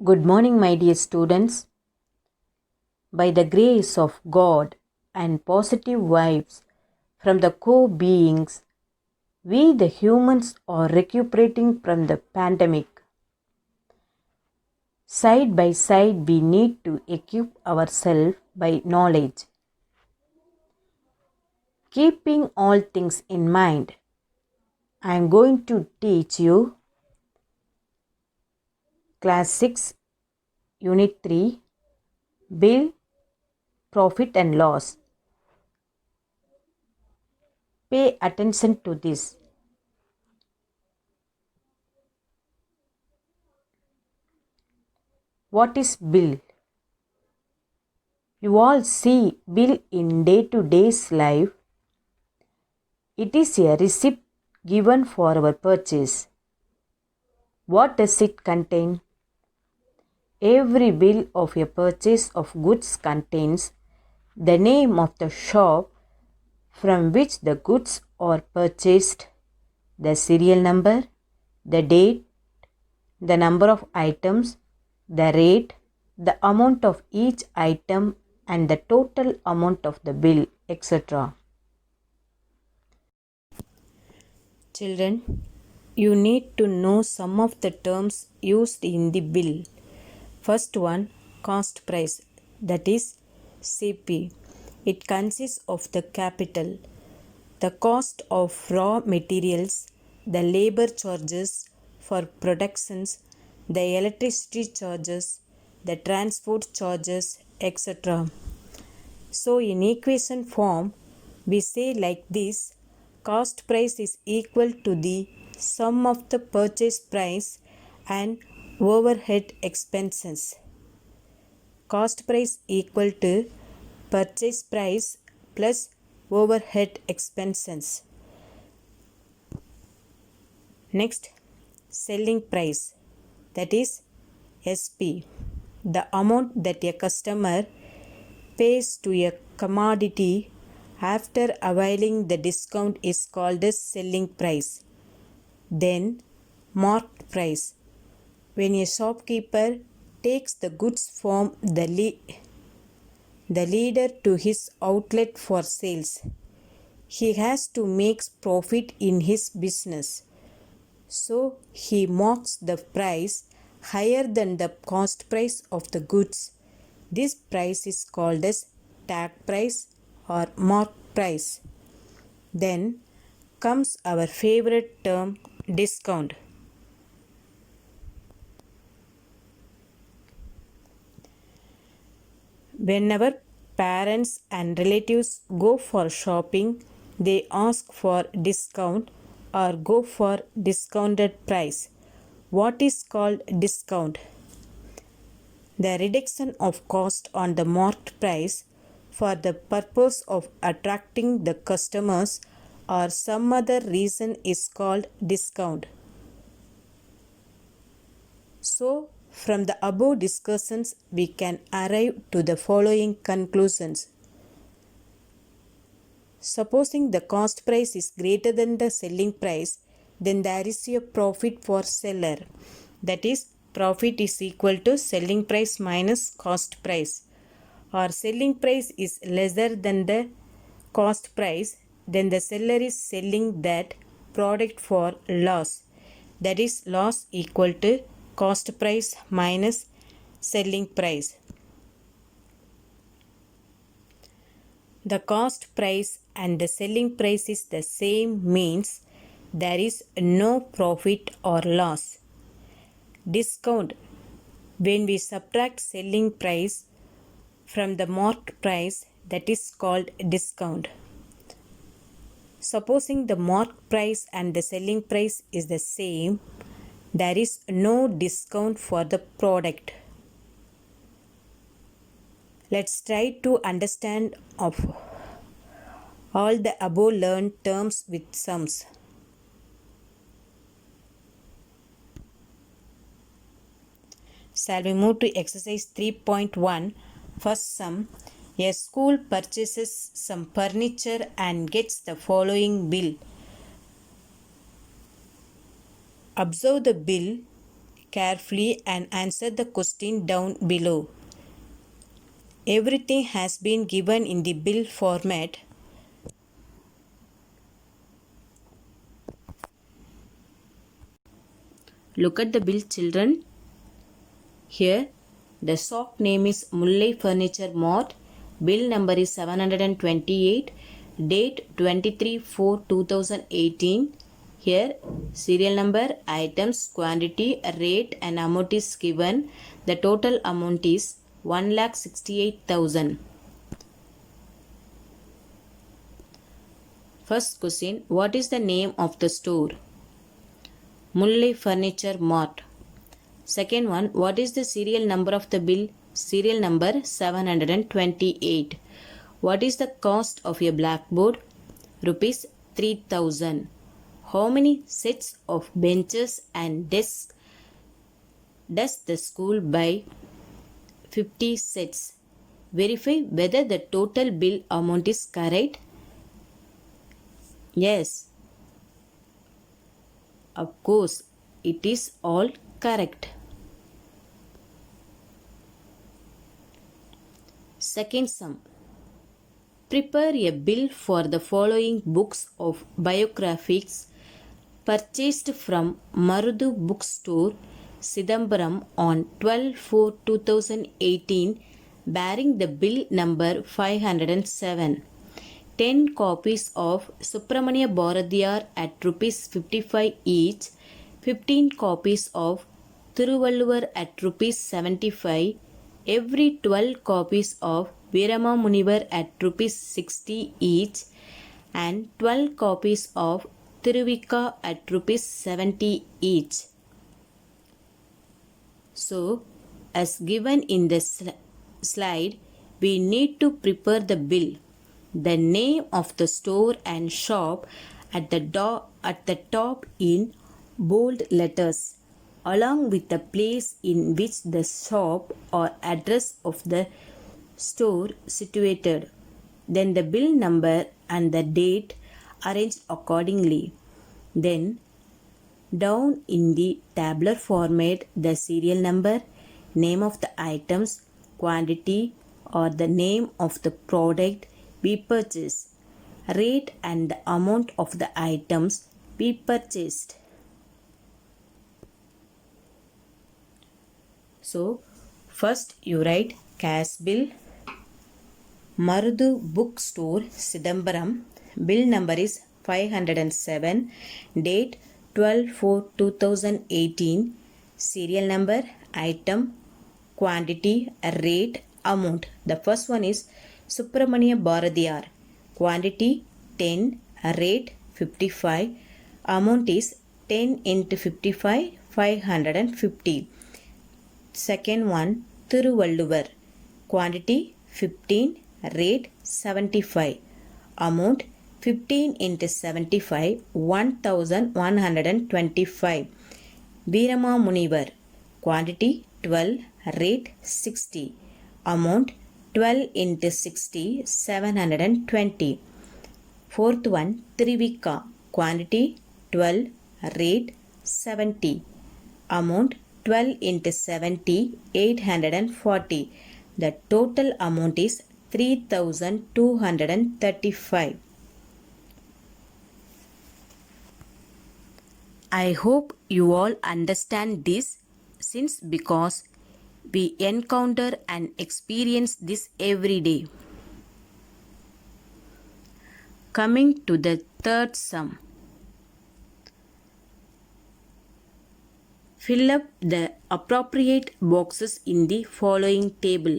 Good morning, my dear students. By the grace of God and positive vibes from the core beings, we the humans are recuperating from the pandemic. Side by side, we need to equip ourselves by knowledge. Keeping all things in mind, I am going to teach you Class 6, Unit 3, Bill, Profit and Loss. Pay attention to this. What is bill? You all see bill in day-to-day life. It is a receipt given for our purchase. What does it contain? Every bill of a purchase of goods contains the name of the shop from which the goods are purchased, the serial number, the date, the number of items, the rate, the amount of each item and the total amount of the bill, etc. Children, you need to know some of the terms used in the bill. First one, cost price, that is CP. It consists of the capital, the cost of raw materials, the labor charges for productions, the electricity charges, the transport charges, etc. So in equation form, we say like this: cost price is equal to the sum of the purchase price and overhead expenses. Cost price equal to purchase price plus overhead expenses. Next, selling price, that is SP. The amount that a customer pays to a commodity after availing the discount is called as selling price. Then, marked price. When a shopkeeper takes the goods from the leader to his outlet for sales, he has to make profit in his business. So, he marks the price higher than the cost price of the goods. This price is called as tag price or mark price. Then comes our favorite term, discount. Whenever parents and relatives go for shopping, they ask for discount or go for discounted price. What is called discount? The reduction of cost on the marked price for the purpose of attracting the customers or some other reason is called discount. So, from the above discussions, we can arrive to the following conclusions. Supposing the cost price is greater than the selling price, then there is a profit for seller. That is, profit is equal to selling price minus cost price. Or selling price is lesser than the cost price, then the seller is selling that product for loss. That is, loss equal to cost price minus selling price. The cost price and the selling price is the same means there is no profit or loss. Discount. When we subtract selling price from the marked price, that is called discount. Supposing the marked price and the selling price is the same, there is no discount for the product. Let's try to understand of all the above learned terms with sums. Shall we move to exercise 3.1? First sum. A school purchases some furniture and gets the following bill. Observe the bill carefully and answer the question down below. Everything has been given in the bill format. Look at the bill, children. Here, the shop name is Mullai Furniture Mart. Bill number is 728. Date 23/4/2018. Here, serial number, items, quantity, rate and amount is given. The total amount is 1,68,000. First question, what is the name of the store? Mullai Furniture Mart. Second one, what is the serial number of the bill? Serial number 728. What is the cost of a blackboard? Rupees 3,000. How many sets of benches and desks does the school buy? 50 sets. Verify whether the total bill amount is correct. Yes, of course, it is all correct. Second sum. Prepare a bill for the following books of biographies purchased from Marudhu Bookstore, Sidambaram on 12/4/2018 bearing the bill number 507. 10 copies of Subramania Bharatiyar at rupees 55 each, 15 copies of Thiruvalluvar at rupees 75, every 12 copies of Virama Munivar at rupees 60 each, and 12 copies of Tiruvika at rupees 70 each. So, as given in the slide, we need to prepare the bill. The name of the store and shop at the top in bold letters, along with the place in which the shop or address of the store situated. Then the bill number and the date arranged accordingly. Then down in the tabular format, the serial number, name of the items, quantity or the name of the product we purchase, rate and the amount of the items we purchased. So, first you write cash bill, Marudhu Bookstore, Sidambaram. Bill number is 507. Date 12/4/2018. Serial number, item, quantity, rate, amount. The first one is Subramania Bharatiyar. Quantity 10, rate 55, amount is 10 into 55, 550. Second one, Thiruvalluvar. Quantity 15, rate 75, amount 15 into 75, 1,125. Virama Munivar. Quantity 12, rate 60, amount 12 into 60, 720. Fourth one, Tiruvika. Quantity 12, rate 70, amount 12 into 70, 840. The total amount is 3,235. I hope you all understand this because we encounter and experience this every day. Coming to the third sum. Fill up the appropriate boxes in the following table.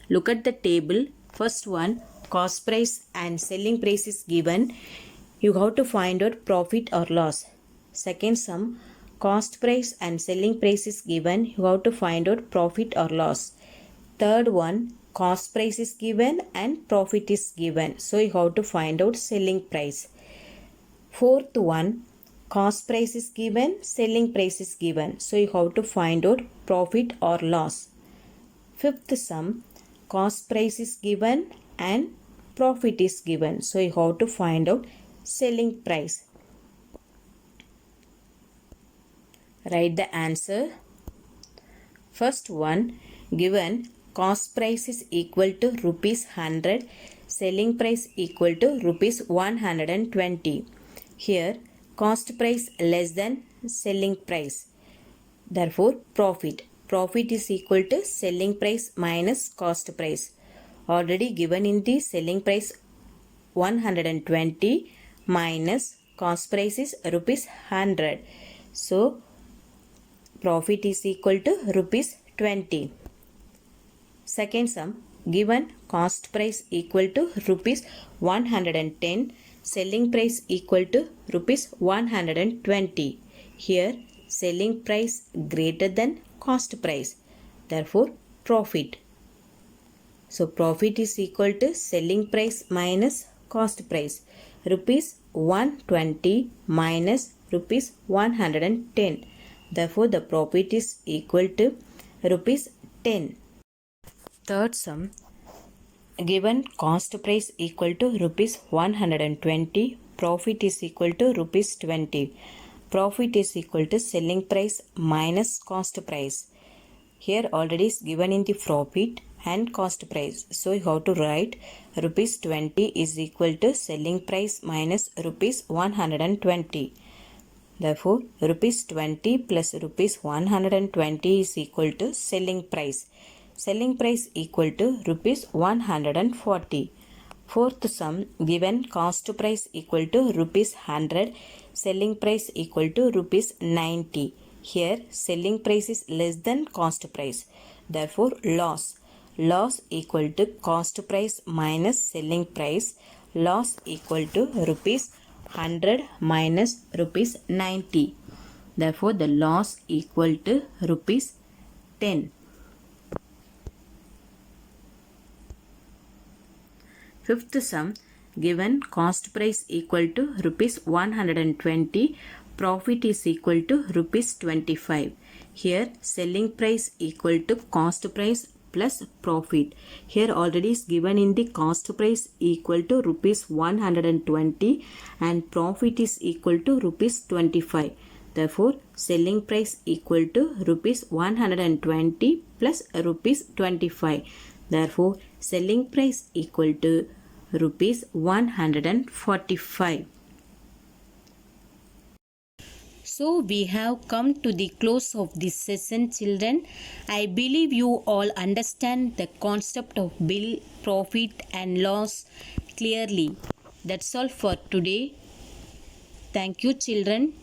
Look at the table. First one, cost price and selling price is given. You have to find out profit or loss. Second sum, cost price and selling price is given. You have to find out profit or loss. Third one, cost price is given and profit is given. So you have to find out selling price. Fourth one, cost price is given, selling price is given. So you have to find out profit or loss. Fifth sum, cost price is given and profit is given. So you have to find out selling price. Write the answer. First one, given cost price is equal to rupees 100, selling price equal to rupees 120. Here, cost price less than selling price. Therefore, profit. Profit is equal to selling price minus cost price. Already given in the selling price 120 minus cost price is rupees 100. So, profit is equal to rupees 20. Second sum, given cost price equal to rupees 110, selling price equal to rupees 120. Here, selling price greater than cost price. Therefore, profit. So, profit is equal to selling price minus cost price. Rupees 120 minus rupees 110. Therefore, the profit is equal to rupees 10. Third sum, given cost price equal to rupees 120, profit is equal to rupees 20. Profit is equal to selling price minus cost price. Here already is given in the profit and cost price. So you have to write rupees 20 is equal to selling price minus rupees 120. Therefore, rupees 20 plus rupees 120 is equal to selling price. Selling price equal to rupees 140. Fourth sum, given cost price equal to rupees 100, selling price equal to rupees 90. Here, selling price is less than cost price. Therefore, loss. Loss equal to cost price minus selling price. Loss equal to rupees 100 minus rupees 90. Therefore, the loss equal to rupees 10. Fifth sum, given cost price equal to rupees 120, profit is equal to rupees 25. Here, selling price equal to cost price plus profit. Here already is given in the cost price equal to rupees 120 and profit is equal to rupees 25. Therefore, selling price equal to rupees 120 plus rupees 25. Therefore, selling price equal to rupees 145. So we have come to the close of this session, children. I believe you all understand the concept of bill, profit and loss clearly. That's all for today. Thank you, children.